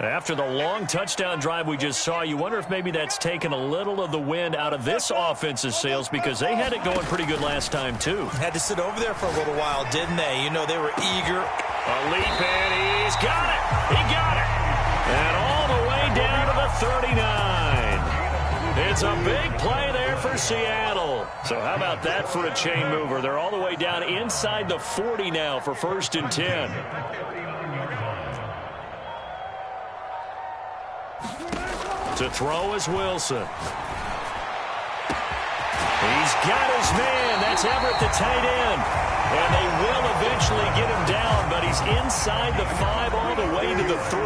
After the long touchdown drive we just saw, you wonder if maybe that's taken a little of the wind out of this offense's sails because they had it going pretty good last time, too. Had to sit over there for a little while, didn't they? You know, they were eager. A leap, and he's got it. He got it. And all the way down to the 39. It's a big play there for Seattle. So how about that for a chain mover? They're all the way down inside the 40 now for 1st and 10. To throw is Wilson. He's got his man. That's Everett, the tight end. And they will eventually get him down, but he's inside the 5 all the way to the 3.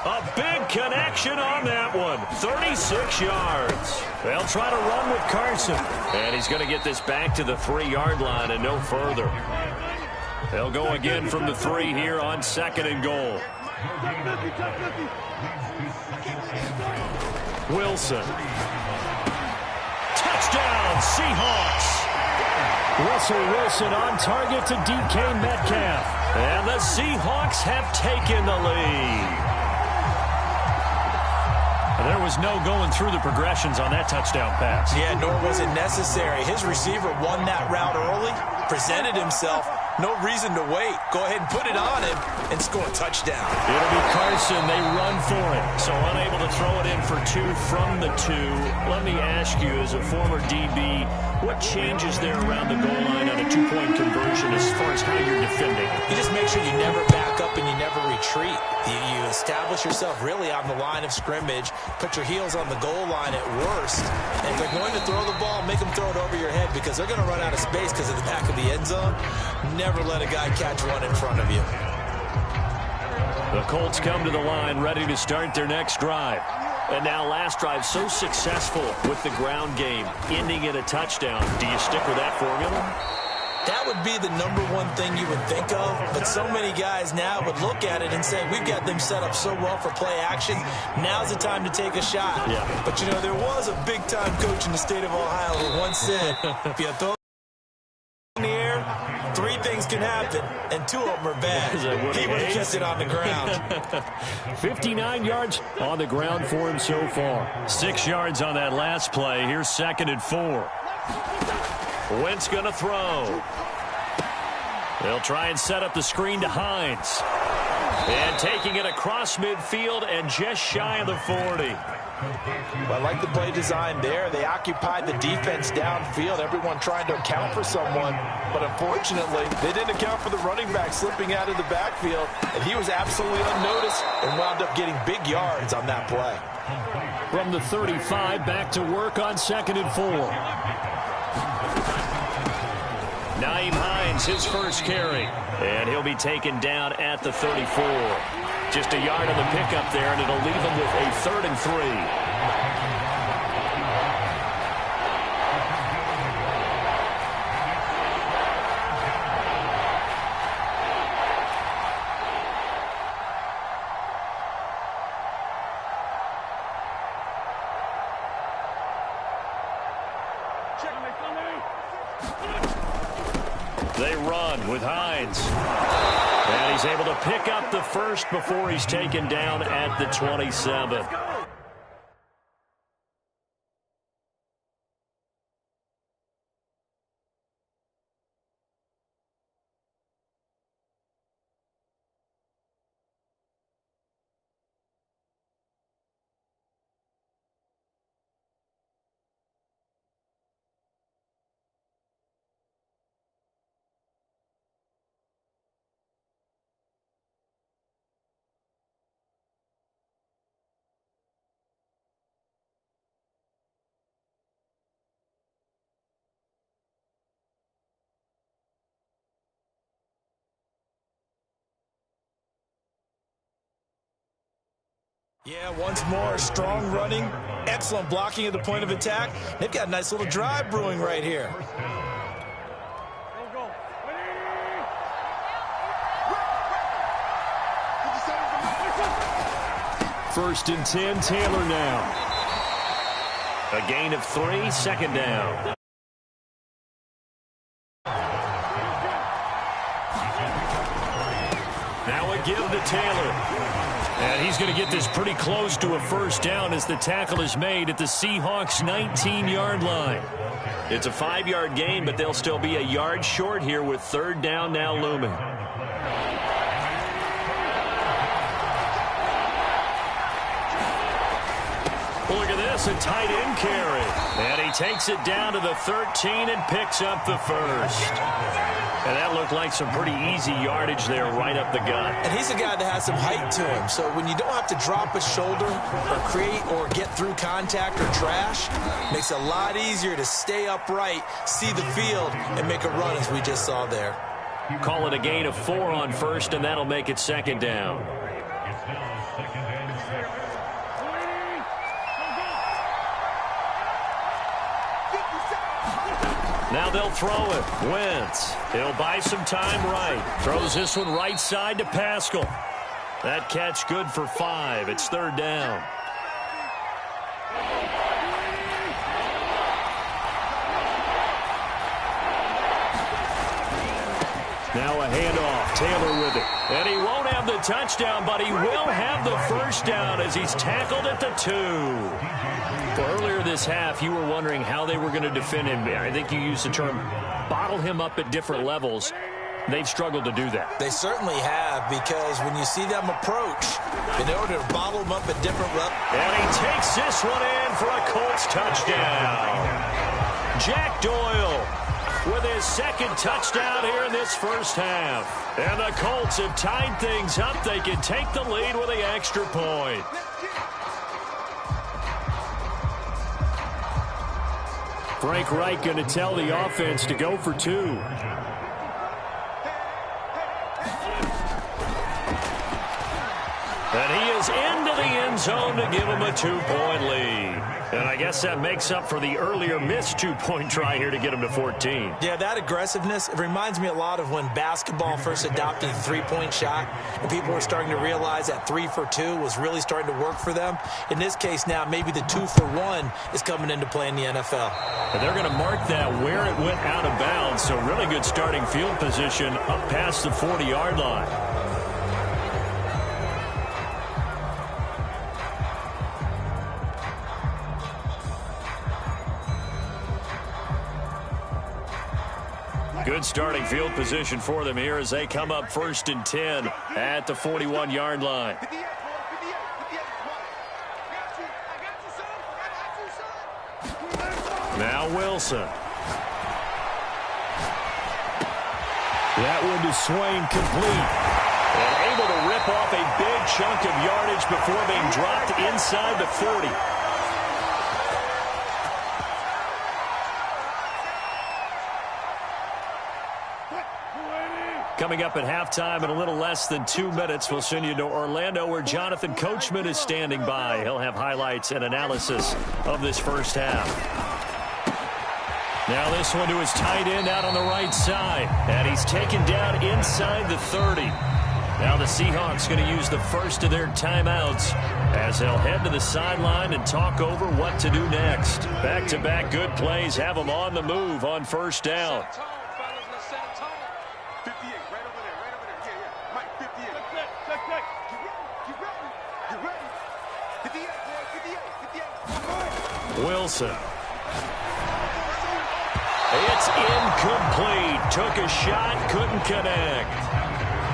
A big connection on that one. 36 yards. They'll try to run with Carson. And he's going to get this back to the 3-yard line and no further. They'll go again from the 3 here on 2nd and goal. Wilson. Touchdown, Seahawks. Russell Wilson on target to DK Metcalf. And the Seahawks have taken the lead. There was no going through the progressions on that touchdown pass. Yeah, nor was it necessary. His receiver won that route early, presented himself. No reason to wait. Go ahead and put it on him and score a touchdown. It'll be Carson. They run for it. So unable to throw it in for 2 from the 2. Let me ask you, as a former DB, what changes there around the goal line on a 2-point conversion as far as how you're defending? You just make sure you never back up and you never retreat. You establish yourself really on the line of scrimmage, put your heels on the goal line at worst, and if they're going to throw the ball, make them throw it over your head because they're going to run out of space because of the back of the end zone. Never let a guy catch one in front of you. The Colts come to the line ready to start their next drive. And now last drive so successful with the ground game, ending in a touchdown. Do you stick with that formula? That would be the #1 thing you would think of, but so many guys now would look at it and say, we've got them set up so well for play action, now's the time to take a shot. Yeah. But, you know, there was a big-time coach in the state of Ohio who once said, if you throw in the air, 3 things can happen, and 2 of them are bad. He would have kept it on the ground. 59 yards on the ground for him so far. 6 yards on that last play. Here's 2nd and 4. Wentz going to throw. They'll try and set up the screen to Hines. And taking it across midfield and just shy of the 40. Well, I like the play design there. They occupied the defense downfield, everyone trying to account for someone. But unfortunately, they didn't account for the running back slipping out of the backfield. And he was absolutely unnoticed and wound up getting big yards on that play. From the 35, back to work on 2nd and 4. Nyheim Hines, his first carry. And he'll be taken down at the 34. Just a yard on the pickup there, and it'll leave him with a 3rd and 3. They run with Hines. And he's able to pick up the first before he's taken down at the 27. Yeah, once more, strong running, excellent blocking at the point of attack. They've got a nice little drive brewing right here. First and 10, Taylor now. A gain of 3, 2nd down. Now a give to Taylor. And he's going to get this pretty close to a first down as the tackle is made at the Seahawks' 19-yard line. It's a 5-yard gain, but they'll still be a yard short here with third down now looming. Look at this, a tight end carry. And he takes it down to the 13 and picks up the first. And that looked like some pretty easy yardage there right up the gut. And he's a guy that has some height to him. So when you don't have to drop a shoulder or create or get through contact or trash, makes it a lot easier to stay upright, see the field, and make a run as we just saw there. Call it a gain of 4 on first, and that'll make it second down. Now they'll throw it. Wentz. He'll buy some time right. Throws this one right side to Pascal. That catch good for 5. It's third down. Now a handoff. Taylor with it. And he won't have the touchdown, but he will have the first down as he's tackled at the 2. Well, earlier this half, you were wondering how they were going to defend him. I think you used the term bottle him up at different levels. They've struggled to do that. They certainly have, because when you see them approach, in order to bottle them up at different levels. And he takes this one in for a Colts touchdown. Jack Doyle with his second touchdown here in this first half. And the Colts have tied things up. They can take the lead with the extra point. Frank Reich going to tell the offense to go for 2. And he is into the end zone to give him a 2-point lead. And I guess that makes up for the earlier missed 2-point try here to get him to 14. Yeah, that aggressiveness, it reminds me a lot of when basketball first adopted the 3-point shot, and people were starting to realize that 3 for 2 was really starting to work for them. In this case now, maybe the 2 for 1 is coming into play in the NFL. And they're going to mark that where it went out of bounds, so really good starting field position up past the 40-yard line. Good starting field position for them here as they come up 1st and 10 at the 41-yard line. Now Wilson. That one to Swain complete. And able to rip off a big chunk of yardage before being dropped inside the 40. Coming up at halftime in a little less than 2 minutes, we'll send you to Orlando where Jonathan Coachman is standing by. He'll have highlights and analysis of this first half. Now this one to his tight end out on the right side. And he's taken down inside the 30. Now the Seahawks going to use the first of their timeouts as they'll head to the sideline and talk over what to do next. Back-to-back good plays have them on the move on first down. Wilson. It's incomplete. Took a shot, couldn't connect.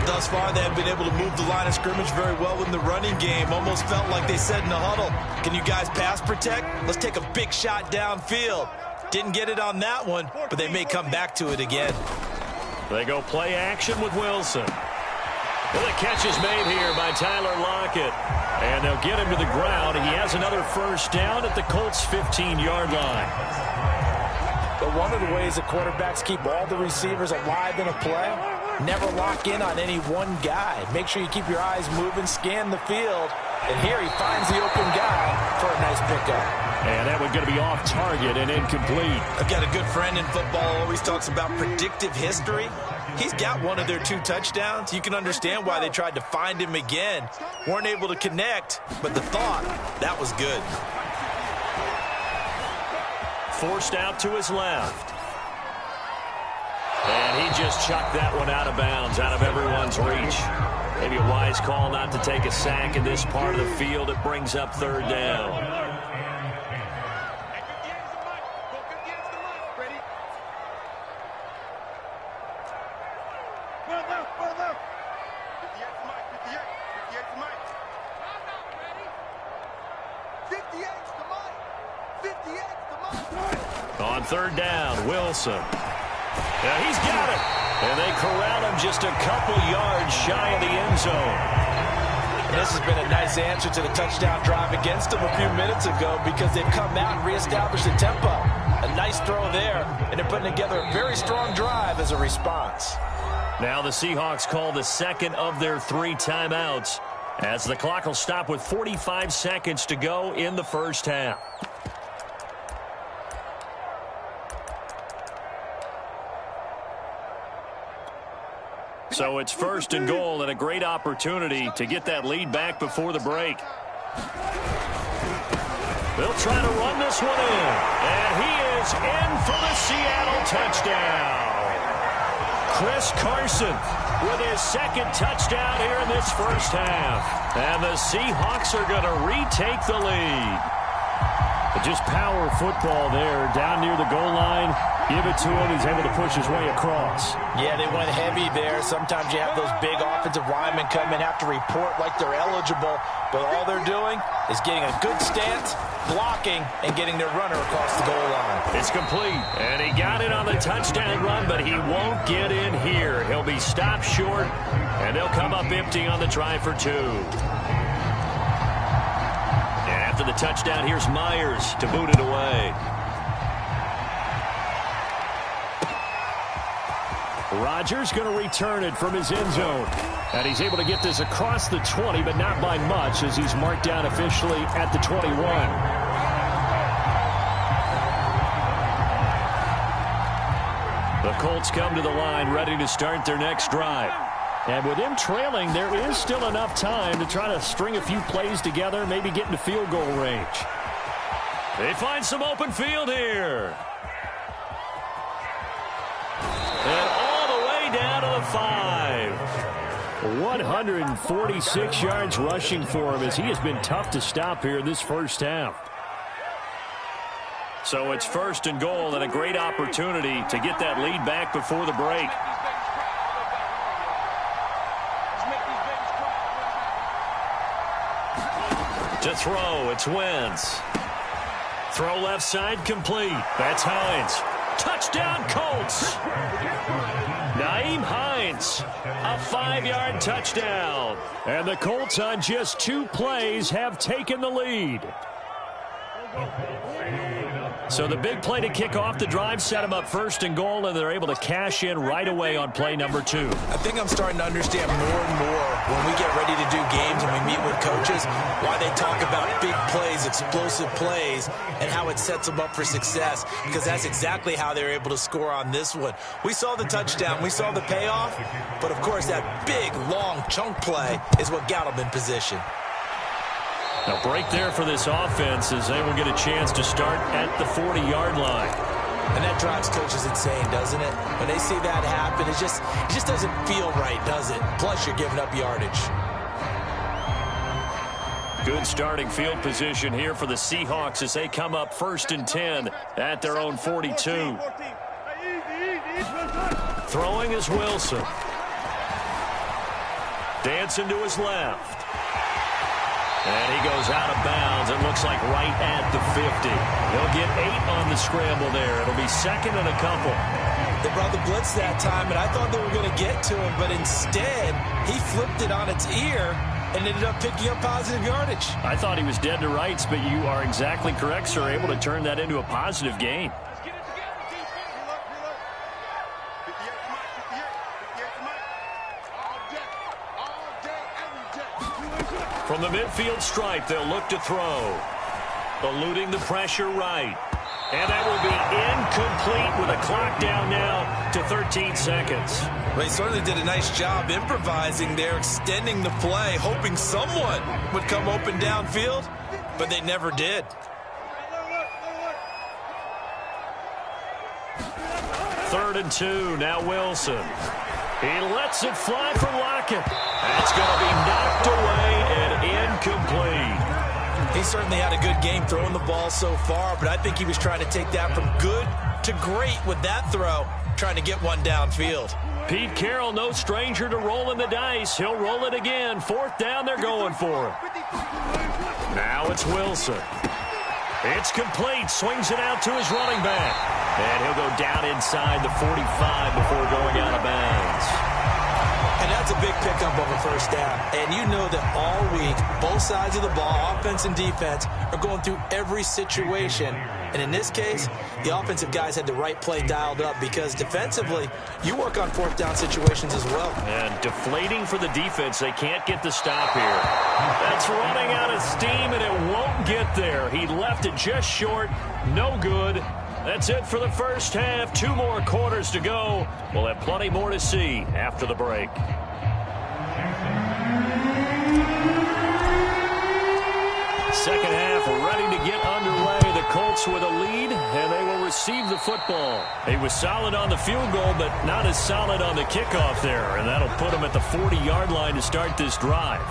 Thus far, they have been able to move the line of scrimmage very well in the running game. Almost felt like they said in the huddle, can you guys pass protect? Let's take a big shot downfield. Didn't get it on that one, but they may come back to it again. They go play action with Wilson. Well, the catch is made here by Tyler Lockett. And they'll get him to the ground. He has another first down at the Colts' 15-yard line. But one of the ways the quarterbacks keep all the receivers alive in a play, never lock in on any one guy. Make sure you keep your eyes moving, scan the field. And here he finds the open guy for a nice pickup. And that one's going to be off target and incomplete. I've got a good friend in football who always talks about predictive history. He's got one of their 2 touchdowns. You can understand why they tried to find him again. Weren't able to connect, but the thought, that was good. Forced out to his left. And he just chucked that one out of bounds, out of everyone's reach. Maybe a wise call not to take a sack in this part of the field. It brings up third down. On third down, Wilson. Yeah, he's got it. And they corral him just a couple yards shy of the end zone. And this has been a nice answer to the touchdown drive against them a few minutes ago because they've come out and reestablished the tempo. A nice throw there, and they're putting together a very strong drive as a response. Now the Seahawks call the second of their 3 timeouts as the clock will stop with 45 seconds to go in the first half. So it's first and goal and a great opportunity to get that lead back before the break. They'll try to run this one in. And he is in for the Seattle touchdown. Chris Carson with his second touchdown here in this first half. And the Seahawks are going to retake the lead. But just power football there down near the goal line. Give it to him. He's able to push his way across. Yeah, they went heavy there. Sometimes you have those big offensive linemen come and have to report like they're eligible. But all they're doing is getting a good stance, blocking, and getting their runner across the goal line. It's complete. And he got it on the touchdown run, but he won't get in here. He'll be stopped short, and they'll come up empty on the try for 2. And after the touchdown, here's Myers to boot it away. Rodgers going to return it from his end zone. And he's able to get this across the 20, but not by much as he's marked down officially at the 21. The Colts come to the line ready to start their next drive. And with him trailing, there is still enough time to try to string a few plays together, maybe get into field goal range. They find some open field here. And all the way down to the 5. 146 yards rushing for him as he has been tough to stop here in this first half. So it's first and goal and a great opportunity to get that lead back before the break. To throw, it's Wentz. Throw left side complete. That's Hines. Touchdown Colts. Nyheim Hines, a 5-yard touchdown. And the Colts on just 2 plays have taken the lead. So the big play to kick off the drive set them up first and goal, and they're able to cash in right away on play number 2. I think I'm starting to understand more and more when we get ready to do games and we meet with coaches why they talk about big plays, explosive plays, and how it sets them up for success, because that's exactly how they're able to score on this one. We saw the touchdown, we saw the payoff, but of course that big, long chunk play is what got them in position. A break there for this offense as they will get a chance to start at the 40-yard line. And that drives coaches insane, doesn't it? When they see that happen, it just doesn't feel right, does it? Plus, you're giving up yardage. Good starting field position here for the Seahawks as they come up first and 10 at their own 42. Throwing is Wilson. Dancing to his left. And he goes out of bounds. It looks like right at the 50. He'll get 8 on the scramble there. It'll be second and a couple. They brought the blitz that time, and I thought they were going to get to him, but instead he flipped it on its ear and ended up picking up positive yardage. I thought he was dead to rights, but you are exactly correct, sir. Able to turn that into a positive gain. From the midfield stripe, they'll look to throw. Eluding the pressure right. And that will be incomplete with a clock down now to 13 seconds. Well, he certainly did a nice job improvising there, extending the play, hoping someone would come open downfield, but they never did. Third and 2, now Wilson. He lets it fly for Lockett. That's going to be knocked away and incomplete. He certainly had a good game throwing the ball so far, but I think he was trying to take that from good to great with that throw, trying to get one downfield. Pete Carroll, no stranger to rolling the dice. He'll roll it again. 4th down, they're going for it. Now it's Wilson. It's complete. Swings it out to his running back. And he'll go down inside the 45 before going out of bounds. And that's a big pickup of a first down. And you know that all week, both sides of the ball, offense and defense, are going through every situation. And in this case, the offensive guys had the right play dialed up because defensively, you work on 4th down situations as well. And deflating for the defense. They can't get the stop here. That's running out of steam, and it won't get there. He left it just short. No good. That's it for the first half. 2 more quarters to go. We'll have plenty more to see after the break. Second half ready to get underway. The Colts with a lead, and they will receive the football. He was solid on the field goal, but not as solid on the kickoff there, and that'll put him at the 40-yard line to start this drive.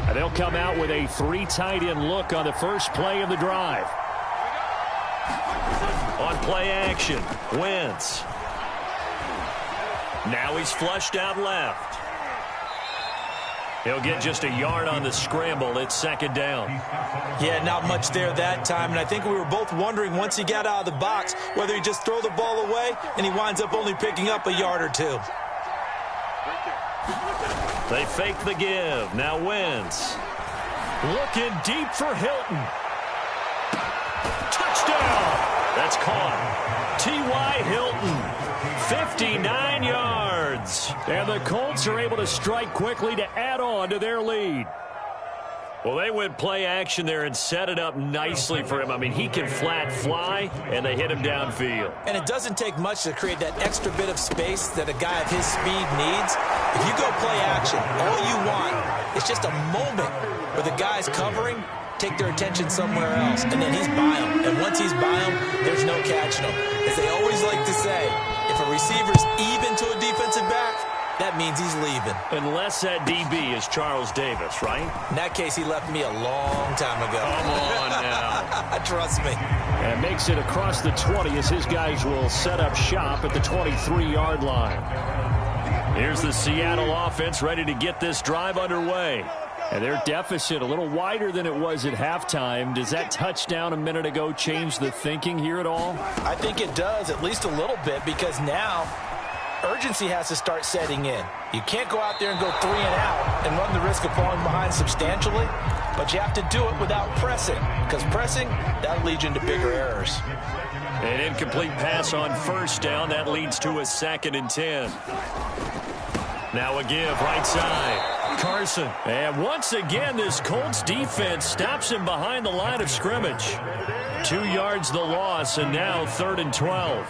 And they'll come out with a 3 tight end look on the first play of the drive. On play action, Wentz. Now he's flushed out left. He'll get just a yard on the scramble. It's 2nd down. Yeah, not much there that time. And I think we were both wondering once he got out of the box whether he'd just throw the ball away, and he winds up only picking up a yard or 2. They fake the give. Now Wentz. Looking deep for Hilton. Touchdown. That's caught. T.Y. Hilton, 59 yards. And the Colts are able to strike quickly to add on to their lead. Well, they went play action there and set it up nicely for him. I mean, he can flat fly, and they hit him downfield. And it doesn't take much to create that extra bit of space that a guy of his speed needs. If you go play action, all you want is just a moment where the guy's covering, take their attention somewhere else, and then he's by him. And once he's by him, there's no catching him. As they always like to say, if a receiver's even to a defensive back, that means he's leaving. Unless that DB is Charles Davis, right? In that case, he left me a long time ago. Come on now. Trust me. And makes it across the 20 as his guys will set up shop at the 23-yard line. Here's the Seattle offense ready to get this drive underway. And their deficit a little wider than it was at halftime. Does that touchdown a minute ago change the thinking here at all? I think it does, at least a little bit, because now urgency has to start setting in. You can't go out there and go 3 and out and run the risk of falling behind substantially, but you have to do it without pressing, because pressing, that leads into bigger errors. An incomplete pass on 1st down. That leads to a 2nd and 10. Now a give right side. Carson. And once again, this Colts defense stops him behind the line of scrimmage. 2 yards the loss, and now 3rd and 12.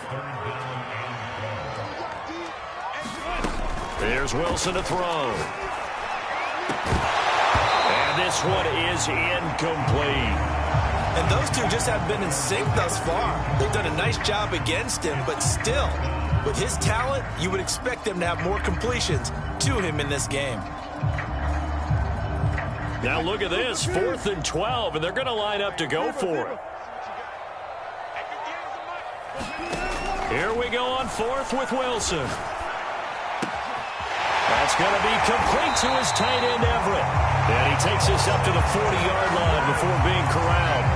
There's Wilson to throw. And this one is incomplete. And those two just haven't been in sync thus far. They've done a nice job against him, but still, with his talent, you would expect them to have more completions to him in this game. Now look at this, 4th and 12, and they're going to line up to go for it. Here we go on 4th with Wilson. That's going to be complete to his tight end, Everett. And he takes us up to the 40-yard line before being corralled.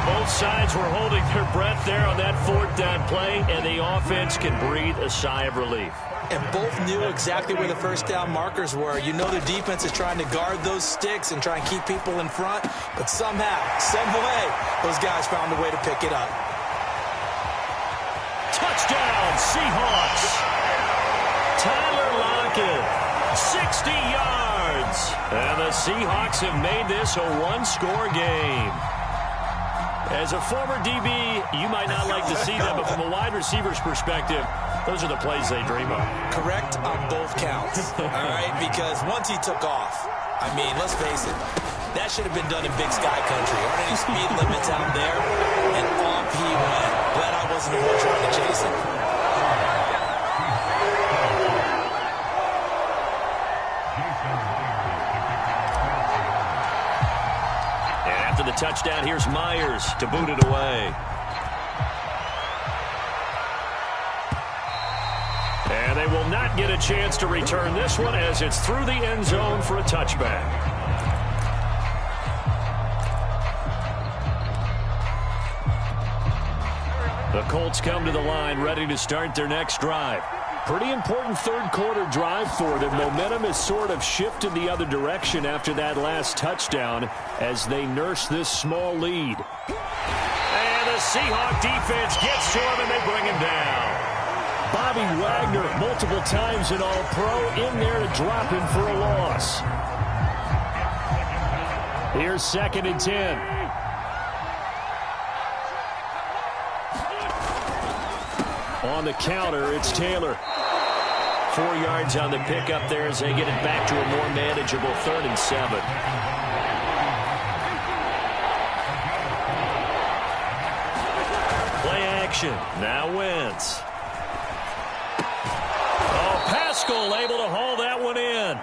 Both sides were holding their breath there on that 4th down play, and the offense can breathe a sigh of relief. And both knew exactly where the 1st down markers were. You know the defense is trying to guard those sticks and try and keep people in front, but somehow, some way, those guys found a way to pick it up. Touchdown, Seahawks. Tyler Lockett, 60 yards. And the Seahawks have made this a one-score game. As a former DB, you might not like to see them, but from a wide receiver's perspective, those are the plays they dream of. Correct on both counts, all right? Because once he took off, I mean, let's face it, that should have been done in Big Sky Country. Aren't any speed limits out there? And off he went. Glad I wasn't the one trying to chase him. After the touchdown, here's Myers to boot it away. And they will not get a chance to return this one as it's through the end zone for a touchback. The Colts come to the line ready to start their next drive. Pretty important third quarter drive for them. Momentum has sort of shifted the other direction after that last touchdown as they nurse this small lead. And the Seahawk defense gets to him and they bring him down. Bobby Wagner, multiple times an All-Pro, in there to drop him for a loss. Here's 2nd and 10. On the counter, it's Taylor. 4 yards on the pickup there as they get it back to a more manageable 3rd and 7. Play action. Now Wentz. Pascal able to haul that one in.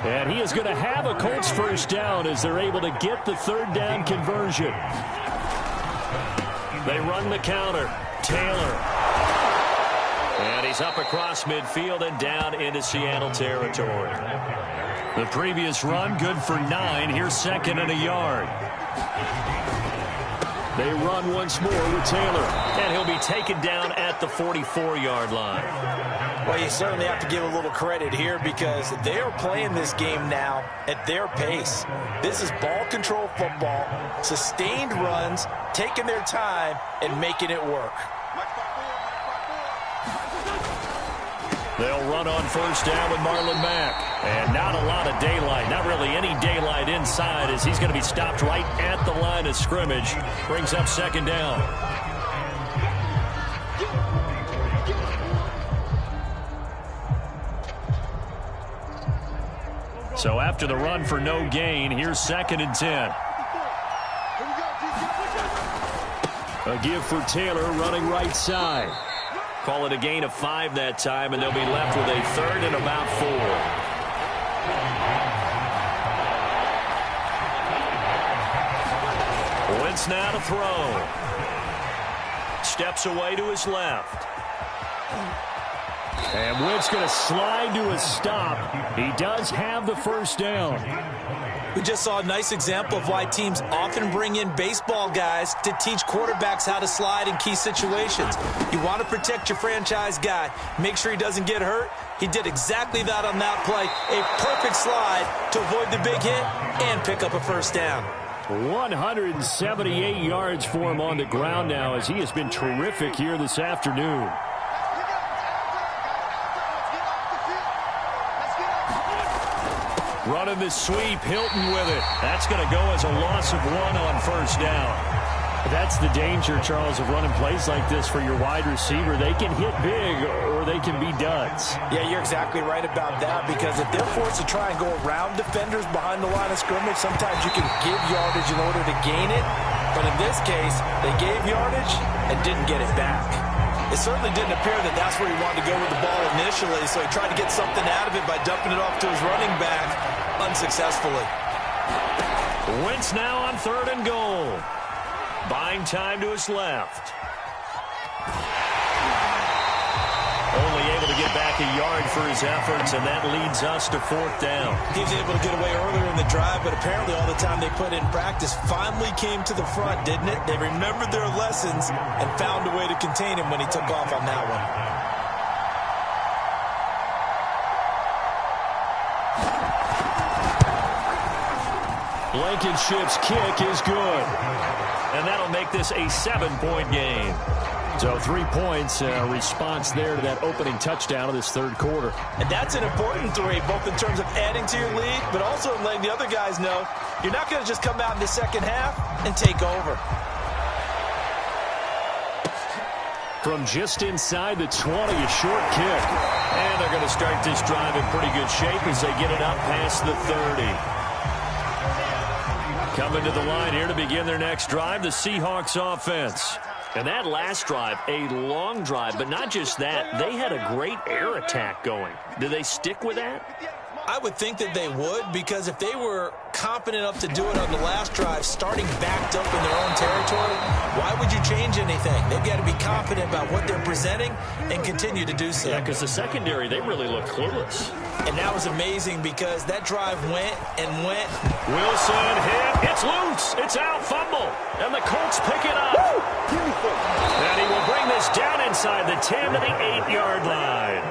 And he is going to have a Colts first down as they're able to get the 3rd down conversion. They run the counter. Taylor. And he's up across midfield and down into Seattle territory. The previous run, good for 9. Here's 2nd and a yard. They run once more with Taylor. And he'll be taken down at the 44-yard line. Well, you certainly have to give a little credit here because they are playing this game now at their pace. This is ball control football, sustained runs, taking their time, and making it work. They'll run on first down with Marlon Mack. And not a lot of daylight, not really any daylight inside as he's going to be stopped right at the line of scrimmage. Brings up 2nd down. So after the run for no gain, here's 2nd and 10. A give for Taylor running right side. Call it a gain of 5 that time, and they'll be left with a 3rd and about 4. Wentz now to throw. Steps away to his left. And Wentz going to slide to a stop. He does have the first down. We just saw a nice example of why teams often bring in baseball guys to teach quarterbacks how to slide in key situations. You want to protect your franchise guy. Make sure he doesn't get hurt. He did exactly that on that play. A perfect slide to avoid the big hit and pick up a first down. 178 yards for him on the ground now as he has been terrific here this afternoon. Running the sweep, Hilton with it. That's going to go as a loss of 1 on first down. That's the danger, Charles, of running plays like this for your wide receiver. They can hit big or they can be duds. Yeah, you're exactly right about that because if they're forced to try and go around defenders behind the line of scrimmage, sometimes you can give yardage in order to gain it. But in this case, they gave yardage and didn't get it back. It certainly didn't appear that that's where he wanted to go with the ball initially, so he tried to get something out of it by dumping it off to his running back unsuccessfully. Wentz now on 3rd and goal. Buying time to his left. Only able to get back a yard for his efforts, and that leads us to 4th down. He was able to get away earlier in the drive, but apparently all the time they put in practice finally came to the front, didn't it? They remembered their lessons and found a way to contain him when he took off on that one. Blankenship's kick is good. And that'll make this a 7-point game. So 3 points, response there to that opening touchdown of this 3rd quarter. And that's an important 3, both in terms of adding to your lead, but also in letting the other guys know you're not going to just come out in the second half and take over. From just inside the 20, a short kick. And they're going to start this drive in pretty good shape as they get it up past the 30. Coming to the line here to begin their next drive, the Seahawks offense. And that last drive, a long drive, but not just that. They had a great air attack going. Do they stick with that? I would think that they would, because if they were confident enough to do it on the last drive, starting backed up in their own territory, why would you change anything? They've got to be confident about what they're presenting and continue to do so. Yeah, because the secondary, they really look clueless. And that was amazing because that drive went and went. Wilson hit. It's loose. It's out. Fumble. And the Colts pick it up. And he will bring this down inside the 10 to the 8-yard line.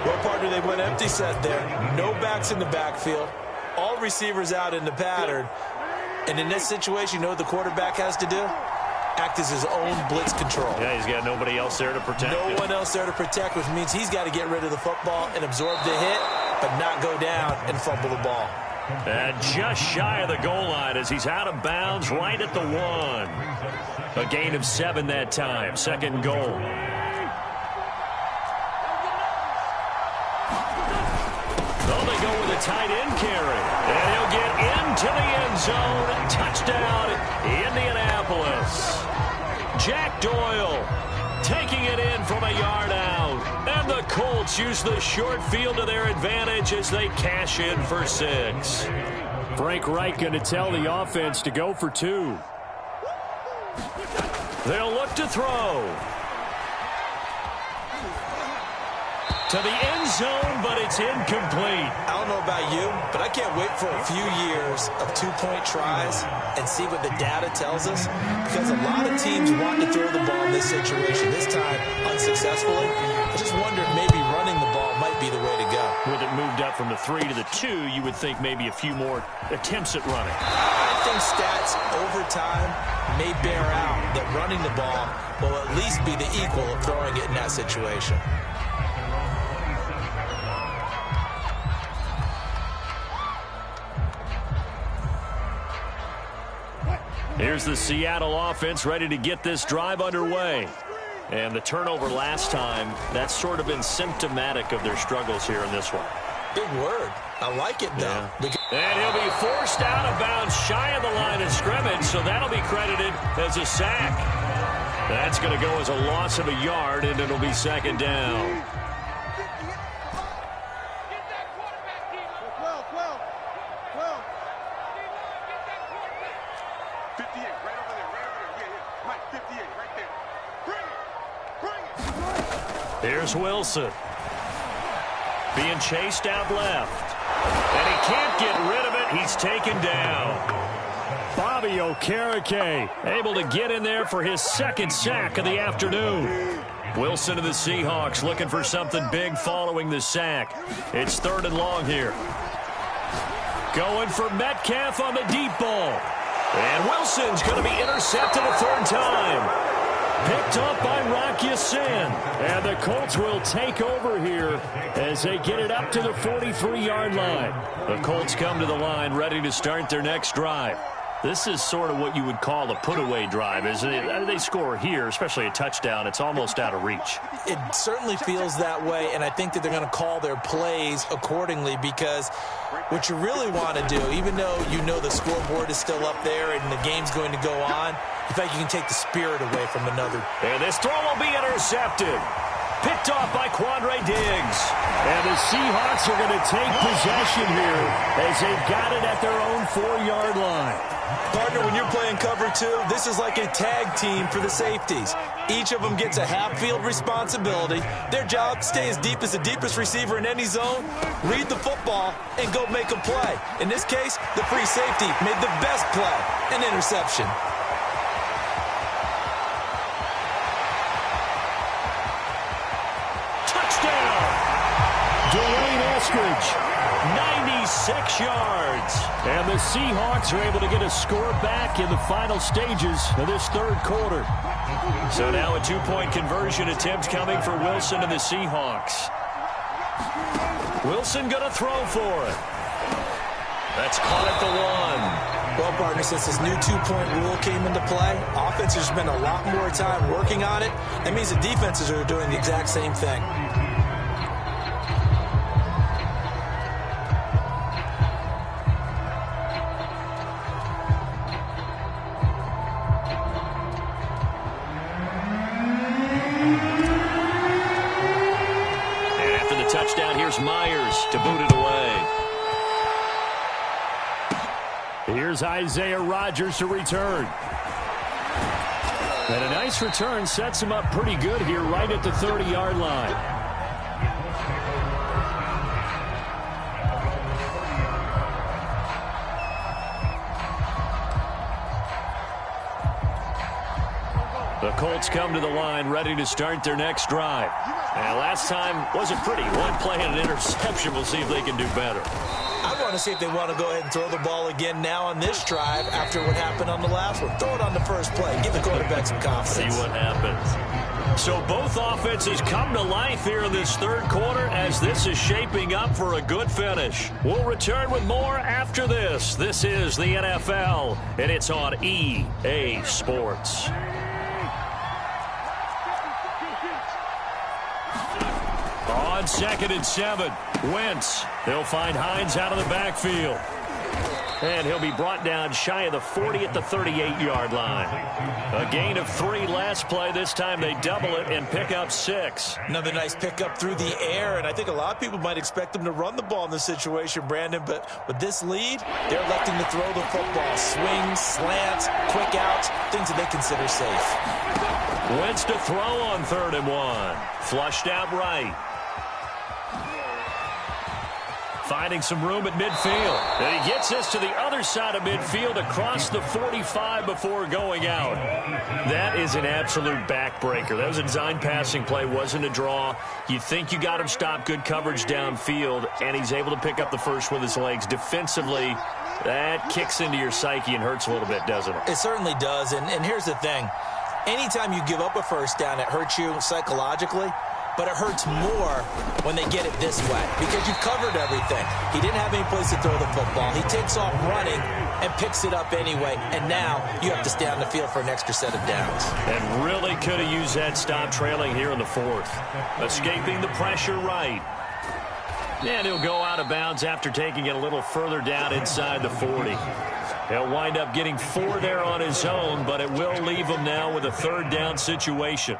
Well, partner, they went empty set there. No backs in the backfield. All receivers out in the pattern. And in this situation, you know what the quarterback has to do? Act as his own blitz control. Yeah, he's got nobody else there to protect him. No one else there to protect, which means he's got to get rid of the football and absorb the hit, but not go down and fumble the ball. And just shy of the goal line as he's out of bounds right at the 1. A gain of 7 that time. Second goal. Oh, they go with a tight end carry. And he'll get into the end zone. Touchdown, Indianapolis. Jack Doyle taking it in from a yard out. And the Colts use the short field to their advantage as they cash in for 6. Frank Reich going to tell the offense to go for 2. They'll look to throw. To the end zone, but it's incomplete. I don't know about you, but I can't wait for a few years of two-point tries and see what the data tells us, because a lot of teams want to throw the ball in this situation, this time unsuccessfully. I just wonder if maybe running the ball might be the way to go. With it moved up from the 3 to the 2, you would think maybe a few more attempts at running. I think stats over time may bear out that running the ball will at least be the equal of throwing it in that situation. Here's the Seattle offense ready to get this drive underway. And the turnover last time, that's sort of been symptomatic of their struggles here in this one. Big word. I like it, though. Yeah. And he'll be forced out of bounds shy of the line of scrimmage, so that'll be credited as a sack. That's going to go as a loss of a yard, and it'll be second down. Here's Wilson. Being chased out left. And he can't get rid of it. He's taken down. Bobby Okereke able to get in there for his second sack of the afternoon. Wilson of the Seahawks looking for something big following the sack. It's 3rd and long here. Going for Metcalf on the deep ball. And Wilson's going to be intercepted a 3rd time. Picked up by Rock Ya-Sin. And the Colts will take over here as they get it up to the 43-yard line. The Colts come to the line ready to start their next drive. This is sort of what you would call a put-away drive, isn't it? They score here, especially a touchdown. It's almost out of reach. It certainly feels that way, and I think that they're going to call their plays accordingly, because what you really want to do, even though you know the scoreboard is still up there and the game's going to go on, in fact, you can take the spirit away from another. And this throw will be intercepted. Picked off by Quandre Diggs. And the Seahawks are going to take possession here as they've got it at their own 4-yard line. Partner, when you're playing cover 2, this is like a tag team for the safeties. Each of them gets a half-field responsibility. Their job, stay as deep as the deepest receiver in any zone, read the football, and go make a play. In this case, the free safety made the best play, an interception. Dwayne Eskridge, 96 yards. And the Seahawks are able to get a score back in the final stages of this 3rd quarter. So now a 2-point conversion attempt coming for Wilson and the Seahawks. Wilson going to throw for it. That's caught at the 1. Well, partner, since this new 2-point rule came into play, offenses spend a lot more time working on it. That means the defenses are doing the exact same thing. Touchdown, here's Myers to boot it away. Here's Isaiah Rodgers to return. And a nice return sets him up pretty good here right at the 30-yard line. The Colts come to the line ready to start their next drive. And last time wasn't pretty. One play and an interception. We'll see if they can do better. I want to see if they want to go ahead and throw the ball again now on this drive after what happened on the last one. Throw it on the first play. Give the quarterback some confidence. See what happens. So both offenses come to life here in this third quarter as this is shaping up for a good finish. We'll return with more after this. This is the NFL, and it's on EA Sports. On 2nd and 7, Wentz. They'll find Hines out of the backfield. And he'll be brought down shy of the 40 at the 38-yard line. A gain of 3 last play. This time they double it and pick up 6. Another nice pickup through the air, and I think a lot of people might expect them to run the ball in this situation, Brandon, but with this lead, they're electing to throw the football. Swings, slants, quick outs, things that they consider safe. Wentz to throw on 3rd and 1. Flushed out right. Finding some room at midfield. And he gets this to the other side of midfield across the 45 before going out. That is an absolute backbreaker. That was a design passing play, wasn't a draw. You think you got him stopped, good coverage downfield, and he's able to pick up the first with his legs. Defensively, that kicks into your psyche and hurts a little bit, doesn't it? It certainly does, and here's the thing. Anytime you give up a first down, it hurts you psychologically. But it hurts more when they get it this way because you've covered everything. He didn't have any place to throw the football. He takes off running and picks it up anyway. And now you have to stay on the field for an extra set of downs. And really could have used that stop trailing here in the 4th. Escaping the pressure right. And he'll go out of bounds after taking it a little further down inside the 40. He'll wind up getting 4 there on his own, but it will leave him now with a 3rd down situation.